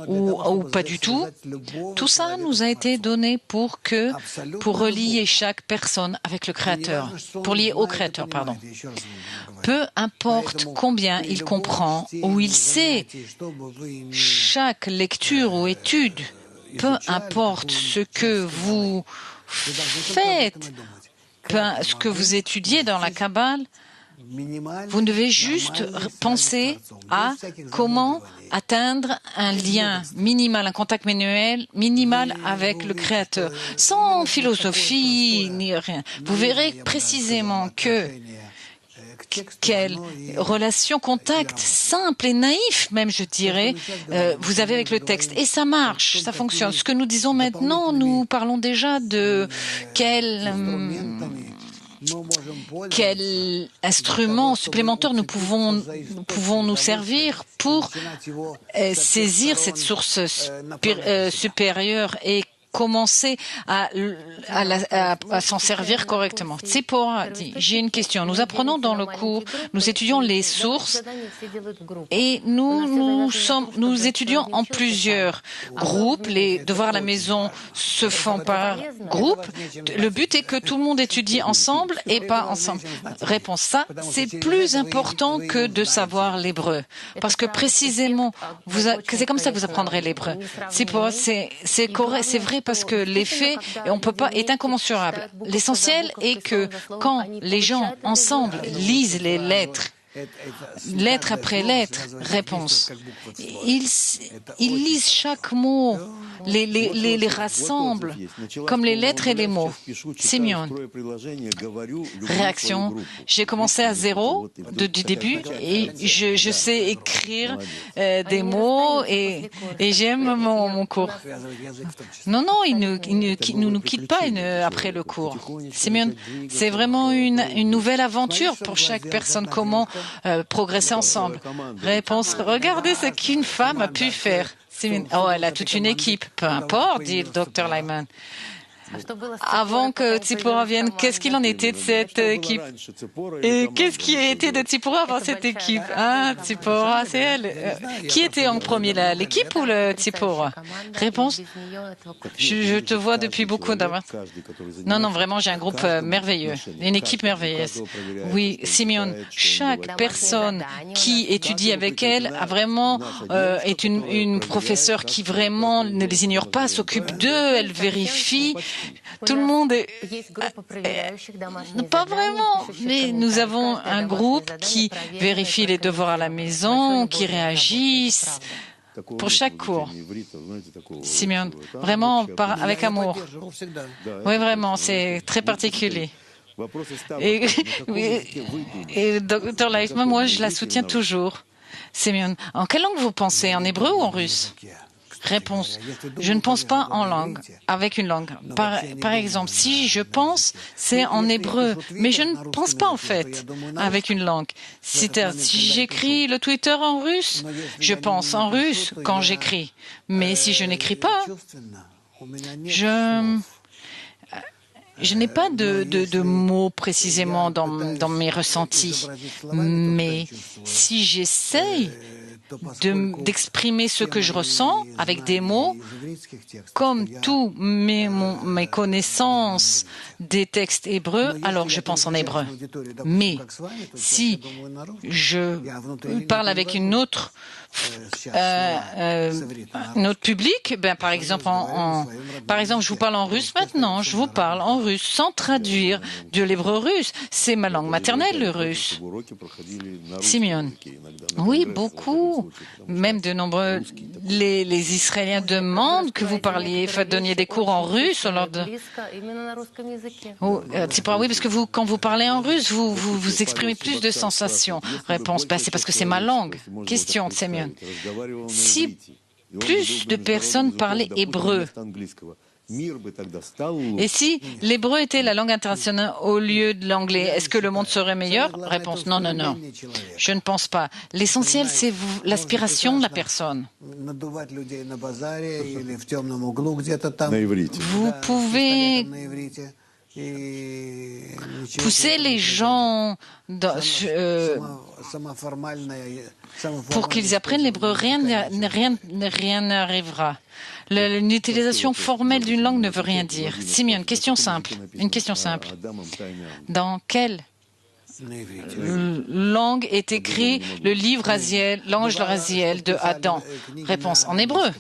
ou pas du tout, tout ça nous a été donné pour relier chaque personne avec le Créateur, pour lier au Créateur, pardon. Peu importe combien il comprend ou il sait, chaque lecture ou étude, peu importe ce que vous faites, ce que vous étudiez dans la Kabbale, vous devez juste penser à comment atteindre un lien minimal, un contact minimal avec le Créateur, sans philosophie ni rien. Vous verrez précisément quelle relation, contact simple et naïf même, je dirais, vous avez avec le texte. Et ça marche, ça fonctionne. Ce que nous disons maintenant, nous parlons déjà de quel instrument supplémentaire nous pouvons nous servir pour saisir cette source supérieure et commencer à s'en servir correctement. Tzipora dit, j'ai une question. Nous apprenons dans le cours, nous étudions les sources et nous étudions en plusieurs groupes. Les devoirs à la maison se font par groupe. Le but est que tout le monde étudie ensemble et pas ensemble. Réponse, ça, c'est plus important que de savoir l'hébreu. Parce que précisément, c'est comme ça que vous apprendrez l'hébreu. Tzipora, c'est correct, c'est vrai, parce que l'effet, est incommensurable. L'essentiel est que quand les gens ensemble lisent les lettre après lettre, réponse, ils lisent chaque mot, les rassemblent, comme les lettres et les mots. Simeon. Réaction. J'ai commencé à zéro du début et je sais écrire des mots et j'aime mon cours. Non, ils ne nous quittent pas après le cours. Simeon, c'est vraiment une nouvelle aventure pour chaque personne. Comment progresser ensemble. Réponse, regardez ce qu'une femme a pu faire. Oh, elle a toute une équipe. Peu importe, dit le Dr. Lyman. Avant que Tzipora vienne, qu'est-ce qu'il en était de cette équipe? Et qu'est-ce qui était de Tzipora avant cette équipe? Ah, Tzipora, c'est elle. Qui était en premier, l'équipe ou le Tzipora? Réponse, je te vois depuis beaucoup d'avant. Non, vraiment, j'ai un groupe merveilleux, une équipe merveilleuse. Oui, Simeon, chaque personne qui étudie avec elle a vraiment est une professeure qui vraiment ne les ignore pas, s'occupe d'eux, elle vérifie. Tout le monde est... Pas vraiment, mais nous avons un groupe qui vérifie les devoirs à la maison, qui réagissent pour chaque cours. Simeon, vraiment avec amour. Oui, vraiment, c'est très particulier. Et Dr. Leifman, moi, je la soutiens toujours. Simeon, en quelle langue vous pensez? En hébreu ou en russe? Réponse. Je ne pense pas en langue, avec une langue. Par exemple, si je pense, c'est en hébreu, mais je ne pense pas en fait avec une langue. Si j'écris le Twitter en russe, je pense en russe quand j'écris. Mais si je n'écris pas, je n'ai pas de mots précisément dans mes ressentis. Mais si j'essaye d'exprimer ce que je ressens avec des mots, comme tous mes connaissances des textes hébreux, alors je pense en hébreu. Mais si je parle avec notre public, par exemple, je vous parle en russe maintenant, je vous parle en russe sans traduire de l'hébreu russe. C'est ma langue maternelle, le russe. Simeon. Oui, beaucoup. Même de nombreux. Les Israéliens demandent que vous donniez des cours en russe. Oui, parce que quand vous parlez en russe, vous exprimez plus de sensations. Réponse, c'est parce que c'est ma langue. Question, Simeon. Si plus de personnes parlaient hébreu, et si l'hébreu était la langue internationale au lieu de l'anglais, est-ce que le monde serait meilleur? Réponse, non, non, non. Je ne pense pas. L'essentiel, c'est l'aspiration de la personne. Vous pouvez pousser les gens pour qu'ils apprennent l'hébreu. Rien n'arrivera. L'utilisation formelle d'une langue ne veut rien dire. Simeon, une question simple. Dans quelle langue est écrit le livre Raziel, l'ange de Raziel de Adam? Réponse, en hébreu.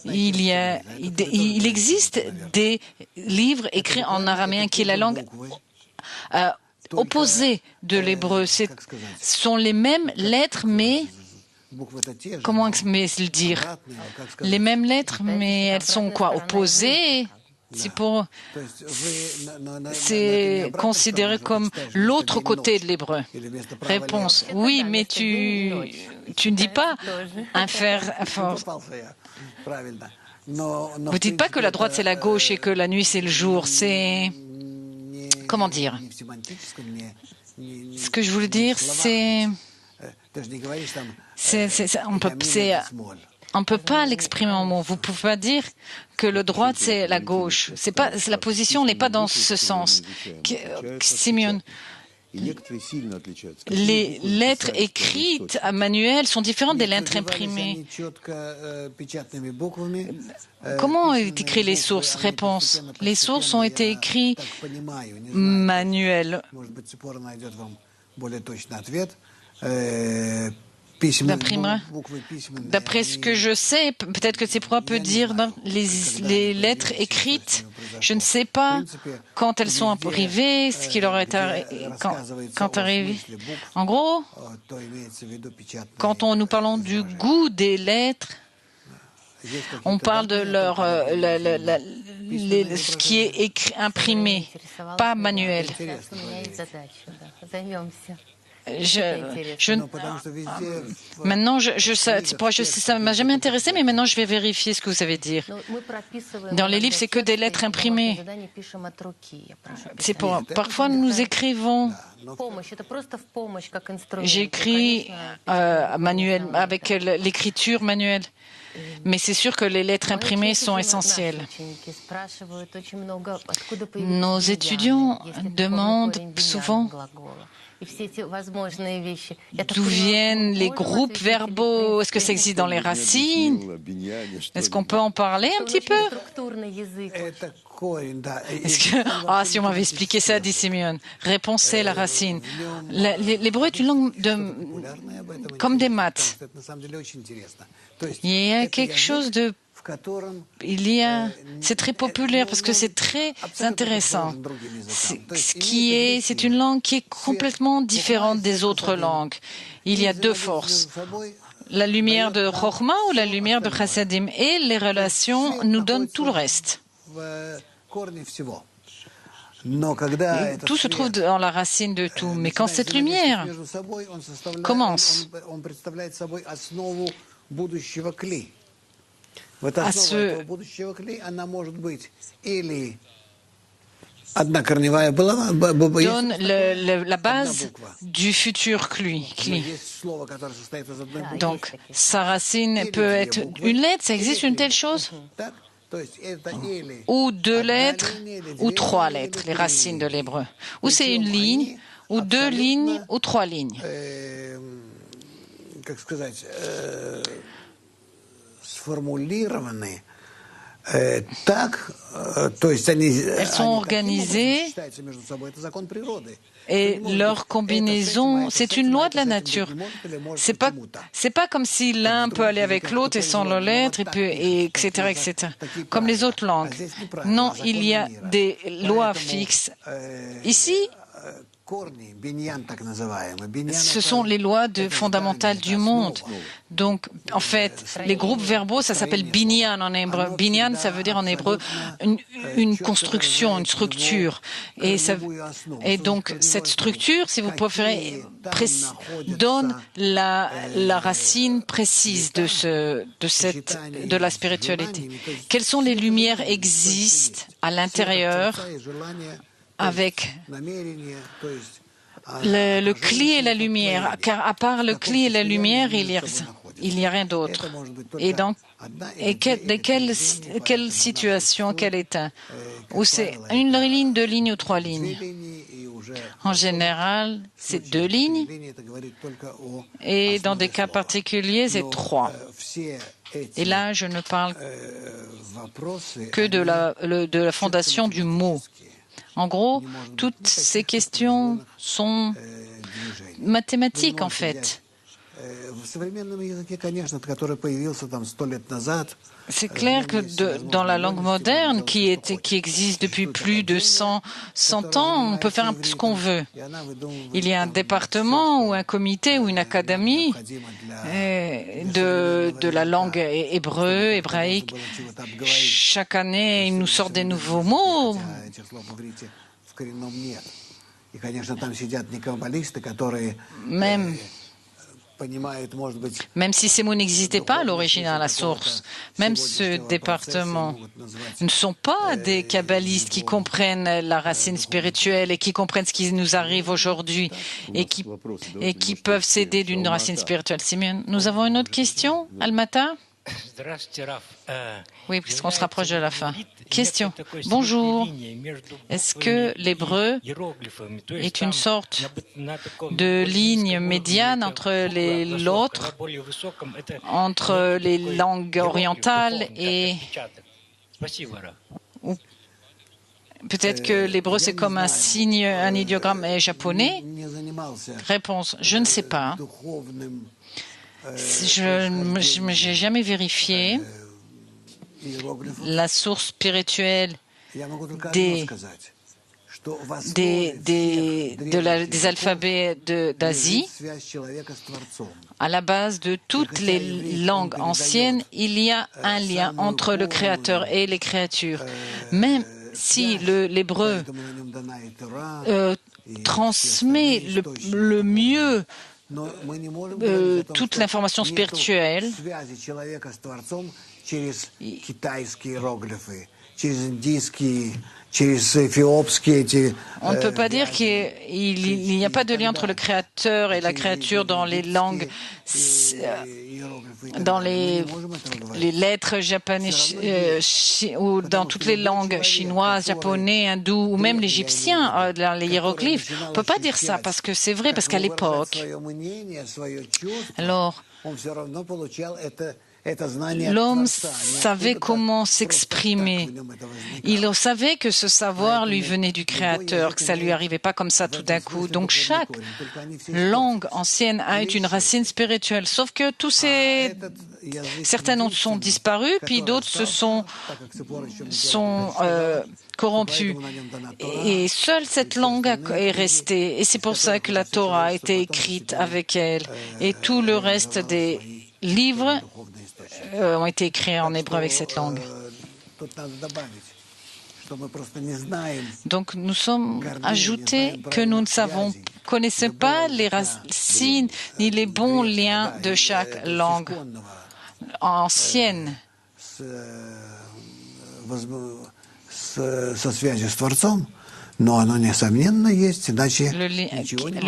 Il existe des livres écrits en araméen qui est la langue opposée de l'hébreu. Ce sont les mêmes lettres, mais comment le dire? Les mêmes lettres, mais elles sont quoi? Opposées? C'est considéré comme l'autre côté de l'hébreu. Réponse, oui, mais tu ne dis pas vous dites pas que la droite c'est la gauche et que la nuit c'est le jour. C'est comment dire? Ce que je voulais dire, on ne peut pas l'exprimer en mots. Vous ne pouvez pas dire que le droite, c'est la gauche. La position n'est pas dans ce sens. Simeon, les lettres écrites à manuel sont différentes des lettres imprimées. Comment ont été écrites les sources? Réponse. Les sources ont été écrites manuel. D'après ce que je sais, peut-être que Tzipora peut dire les lettres écrites. Je ne sais pas quand elles sont arrivées, ce qui leur est quand arrivé. En gros, quand nous parlons du goût des lettres, on parle de ce qui est imprimé, pas manuel. Maintenant, ça m'a jamais intéressé, mais maintenant je vais vérifier ce que vous savez dire. Dans les livres, c'est que des lettres imprimées. Parfois, nous écrivons. J'écris manuel avec l'écriture manuelle. Mais c'est sûr que les lettres imprimées sont essentielles. Nos étudiants demandent souvent d'où viennent les groupes verbaux. Est-ce que ça existe dans les racines? Est-ce qu'on peut en parler un petit peu? Si on m'avait expliqué ça, dit Simeon. Réponse, c'est la racine. L'hébreu est une langue comme des maths. Il y a quelque chose de... C'est très populaire parce que c'est très intéressant. C'est une langue qui est complètement différente des autres langues. Il y a deux forces. La lumière de Chokhmah ou la lumière de Chassadim. Et les relations nous donnent tout le reste. Tout se trouve dans la racine de tout. Mais quand cette lumière commence donne la base du futur cli. Donc, sa racine peut être une lettre. Ça existe une telle chose? Ou deux lettres, ou trois lettres, les racines de l'hébreu. Ou c'est une ligne, ou deux lignes, ou trois lignes. Elles sont organisées et leur combinaison, c'est une loi de la nature. C'est pas comme si l'un peut aller avec l'autre et sans le lettre, etc., etc., comme les autres langues. Non, il y a des lois fixes. Ici, ce sont les lois fondamentales du monde. Donc, en fait, les groupes verbaux, ça s'appelle binyan en hébreu. Binyan, ça veut dire en hébreu une construction, une structure. Et donc, cette structure, si vous préférez, donne la racine précise de la spiritualité. Quelles sont les lumières existent à l'intérieur avec le cli et la lumière, car à part le cli et la lumière, il n'y a rien d'autre. Et donc, quelle situation, quel état? Ou c'est une ligne, deux lignes ou trois lignes? En général, c'est deux lignes, et dans des cas particuliers, c'est trois. Et là, je ne parle que de la fondation du mot. En gros, toutes ces questions sont mathématiques, en fait. C'est clair que dans la langue moderne, qui existe depuis plus de 100 ans, on peut faire ce qu'on veut. Il y a un département ou un comité ou une académie de la langue hébraïque. Chaque année, ils nous sortent des nouveaux mots. Même si ces mots n'existaient pas à l'origine, à la source, même ce département ne sont pas des kabbalistes qui comprennent la racine spirituelle et qui comprennent ce qui nous arrive aujourd'hui et qui peuvent s'aider d'une racine spirituelle. Simeon, nous avons une autre question, Almata? Oui, puisqu'on se rapproche de la fin. Question. Bonjour. Est-ce que l'hébreu est une sorte de ligne médiane entre les langues orientales et peut-être que l'hébreu c'est comme un signe, un idiogramme japonais? Réponse. Je ne sais pas. Je n'ai jamais vérifié la source spirituelle des alphabets d'Asie. À la base de toutes les langues anciennes, il y a un lien entre le Créateur et les créatures. Même si l'hébreu transmet le mieux toute l'information spirituelle, on ne peut pas dire qu'il n'y a pas de lien entre le créateur et la créature dans les langues, dans les lettres japonaises ou dans toutes les langues chinoises, japonais, hindous ou même l'égyptien, les hiéroglyphes. On ne peut pas dire ça parce que c'est vrai, parce qu'à l'époque, alors, l'homme savait comment s'exprimer. Il savait que ce savoir lui venait du Créateur, que ça ne lui arrivait pas comme ça tout d'un coup. Donc chaque langue ancienne a une racine spirituelle. Sauf que certains sont disparus, puis d'autres sont corrompus. Et seule cette langue est restée. Et c'est pour ça que la Torah a été écrite avec elle. Et tout le reste des livres ont été écrits en hébreu avec cette langue. Donc nous sommes ajoutés que nous ne connaissons pas les racines ni les bons liens de chaque langue ancienne. Le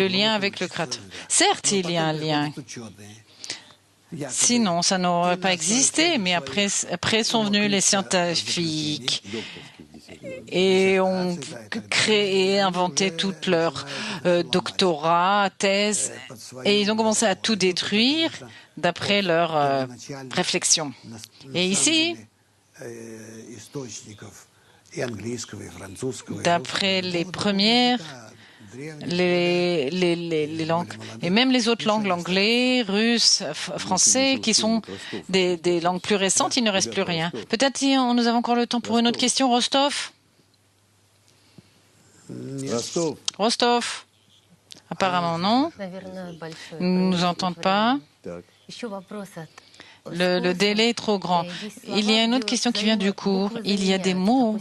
lien avec le Créateur. Certes, il y a un lien. Sinon, ça n'aurait pas existé, mais après sont venus les scientifiques et ont créé et inventé toutes leurs doctorats, thèses, et ils ont commencé à tout détruire d'après leurs réflexions. Et ici, d'après les premières, les langues, et même les autres langues, l'anglais, russe, français, qui sont des langues plus récentes, il ne reste plus rien. Peut-être nous avons encore le temps pour une autre question. Rostov? Rostov? Apparemment non. Ils ne nous entendent pas. Le délai est trop grand. Il y a une autre question qui vient du cours. Il y a des mots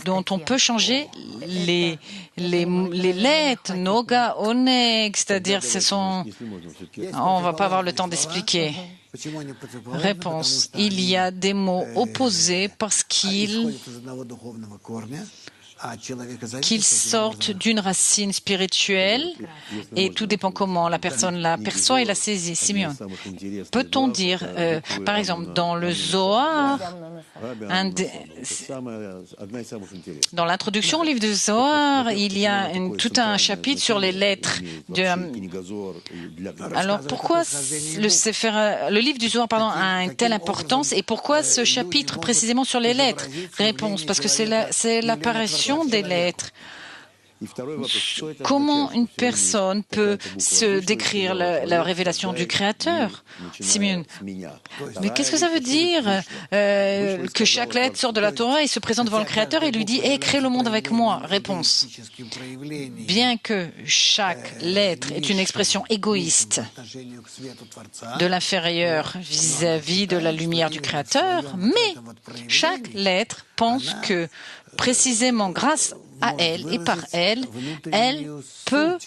dont on peut changer les lettres. Noga, oneg, c'est-à-dire ce sont... On ne va pas avoir le temps d'expliquer. Réponse. Il y a des mots opposés parce qu'ils sortent d'une racine spirituelle et tout dépend comment la personne la perçoit et la saisit. Simeon, peut-on dire, par exemple, dans le Zohar, dans l'introduction au livre du Zohar, il y a tout un chapitre sur les lettres. Alors pourquoi le livre du Zohar a une telle importance et pourquoi ce chapitre précisément sur les lettres? Réponse, parce que c'est l'apparition des lettres. Comment une personne peut se décrire la révélation du Créateur, Simeon? Mais qu'est-ce que ça veut dire que chaque lettre sort de la Torah et se présente devant le Créateur et lui dit « crée le monde avec moi ». Réponse. Bien que chaque lettre est une expression égoïste de l'inférieur vis-à-vis de la lumière du Créateur, mais chaque lettre pense que précisément grâce à elle et par elle, elle peut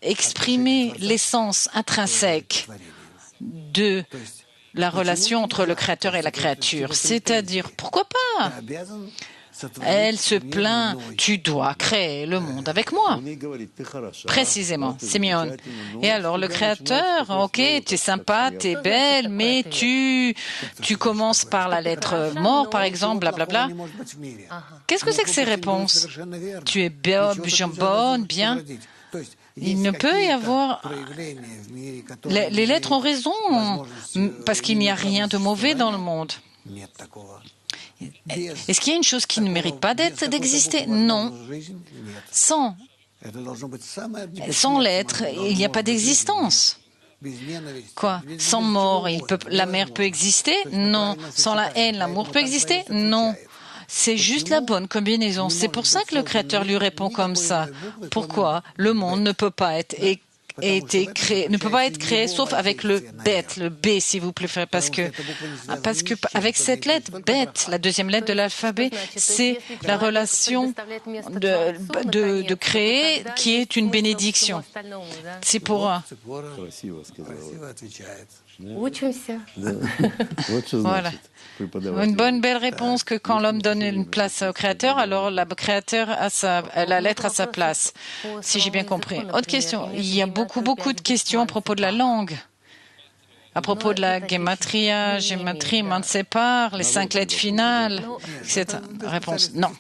exprimer l'essence intrinsèque de la relation entre le Créateur et la créature. C'est-à-dire, pourquoi pas? Elle se plaint, tu dois créer le monde avec moi. Précisément, Simeon. Et alors le Créateur, ok, tu es sympa, tu es belle, mais tu commences par la lettre mort, par exemple, blablabla. Qu'est-ce que c'est que ces réponses? Tu es bonne, bien. Il ne peut y avoir... Les lettres ont raison, parce qu'il n'y a rien de mauvais dans le monde. Est-ce qu'il y a une chose qui ne mérite pas d'exister? Non. Sans l'être, il n'y a pas d'existence. Quoi? Sans mort, la mer peut exister? Non. Sans la haine, l'amour peut exister? Non. C'est juste la bonne combinaison. C'est pour ça que le Créateur lui répond comme ça. Pourquoi le monde ne peut pas être créé sauf avec le bête, le B s'il vous plaît, parce que avec cette lettre bête, la deuxième lettre de l'alphabet, c'est la relation de créer qui est une bénédiction. C'est pour voilà. Une belle réponse que quand l'homme donne une place au Créateur, alors la lettre a sa place, si j'ai bien compris. Autre question. Il y a beaucoup de questions à propos de la langue. À propos de la gématrie, Mansepar, les 5 lettres finales, etc. Réponse, non.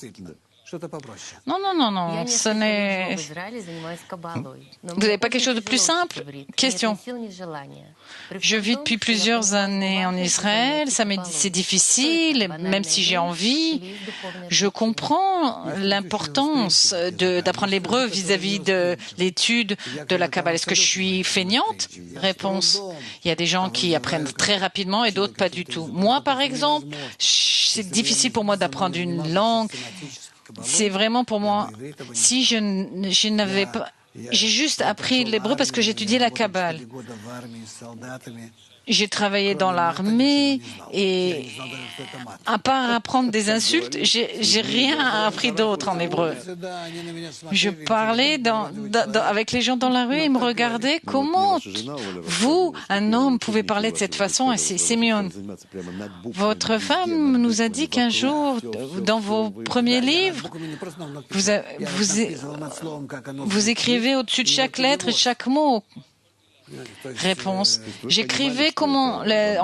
Non, ce n'est... Vous n'avez pas quelque chose de plus simple? Question. Je vis depuis plusieurs années en Israël, c'est difficile, même si j'ai envie. Je comprends l'importance d'apprendre l'hébreu vis-à-vis de l'étude de la Kabbale. Est-ce que je suis feignante? Réponse. Il y a des gens qui apprennent très rapidement et d'autres pas du tout. Moi, par exemple, c'est difficile pour moi d'apprendre une langue. C'est vraiment pour moi, si je n'avais pas, j'ai juste appris l'hébreu parce que j'étudiais la Kabbale. J'ai travaillé dans l'armée et à part apprendre des insultes, j'ai rien appris d'autre en hébreu. Je parlais avec les gens dans la rue et ils me regardaient. Comment vous, un homme, pouvez parler de cette façon? Et c'est Simeon. Votre femme nous a dit qu'un jour, dans vos premiers livres, vous écrivez au-dessus de chaque lettre et chaque mot. Réponse. J'écrivais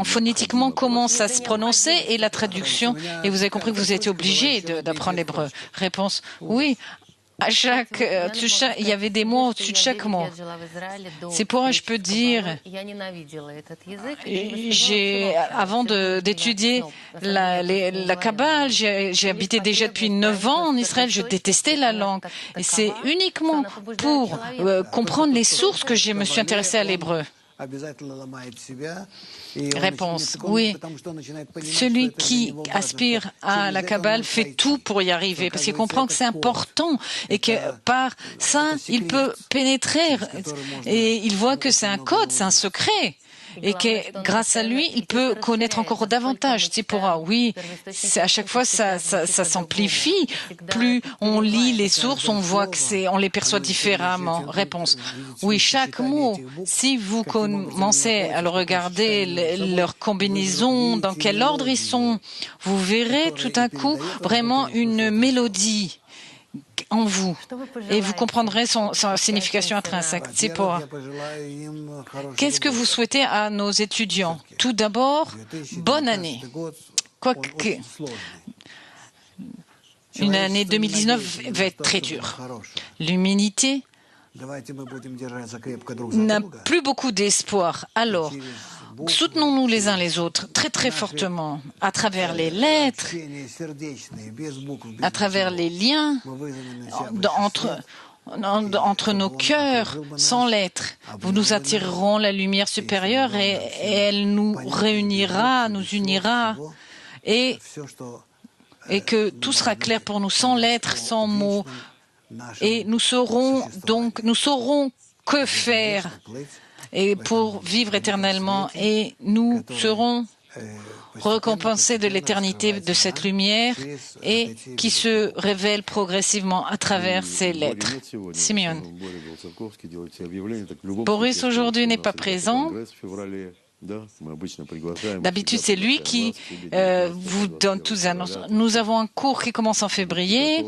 phonétiquement comment ça se prononçait et la traduction. Et vous avez compris que vous étiez obligé d'apprendre l'hébreu. Réponse. Oui. À chaque tchoucha, il y avait des mots au-dessus de chaque mot. C'est pourquoi je peux dire, avant d'étudier la Kabbale, j'ai habité déjà depuis 9 ans en Israël, je détestais la langue. Et c'est uniquement pour comprendre les sources que je me suis intéressée à l'hébreu. Réponse. Oui. Celui qui aspire à la Kabbale fait tout pour y arriver parce qu'il comprend que c'est important et que par ça, il peut pénétrer et il voit que c'est un code, c'est un secret. Et que grâce à lui, il peut connaître encore davantage. Tzipora, oui, à chaque fois, ça s'amplifie. Plus on lit les sources, on voit que on les perçoit différemment. Réponse. Oui, chaque mot, si vous commencez à le regarder, leurs combinaisons, dans quel ordre ils sont, vous verrez tout à coup vraiment une mélodie en vous et vous comprendrez sa signification intrinsèque. Qu'est-ce que vous souhaitez à nos étudiants? Tout d'abord, bonne année. Quoique une année 2019 va être très dure. L'humanité n'a plus beaucoup d'espoir. Alors, soutenons-nous les uns les autres très très fortement à travers les lettres, à travers les liens entre nos cœurs, sans lettres. Vous nous attirerons la lumière supérieure et elle nous réunira, nous unira et que tout sera clair pour nous sans lettres, sans mots. Et nous saurons que faire et pour vivre éternellement et nous serons récompensés de l'éternité de cette lumière et qui se révèle progressivement à travers ces lettres. Simeon. Boris aujourd'hui n'est pas présent. D'habitude, c'est lui qui vous donne tous les annonces. Nous avons un cours qui commence en février,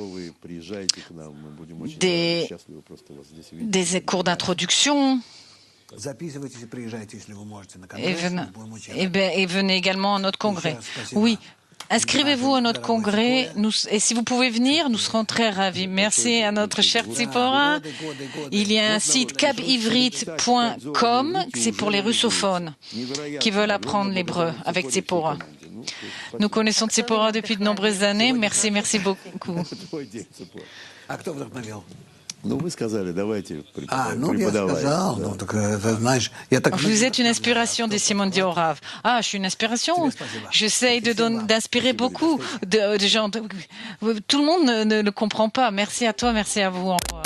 des cours d'introduction. Et venez également à notre congrès. Oui, inscrivez-vous à notre congrès. Et si vous pouvez venir, nous serons très ravis. Merci à notre chère Tzipora. Il y a un site kabivrit.com, c'est pour les russophones qui veulent apprendre l'hébreu avec Tzipora. Nous connaissons Tzipora depuis de nombreuses années. Merci, merci beaucoup. Vous êtes une inspiration de Simon Diorav. Ah, je suis une inspiration. J'essaye d'inspirer beaucoup de gens. Tout le monde ne le comprend pas. Merci à toi, merci à vous encore.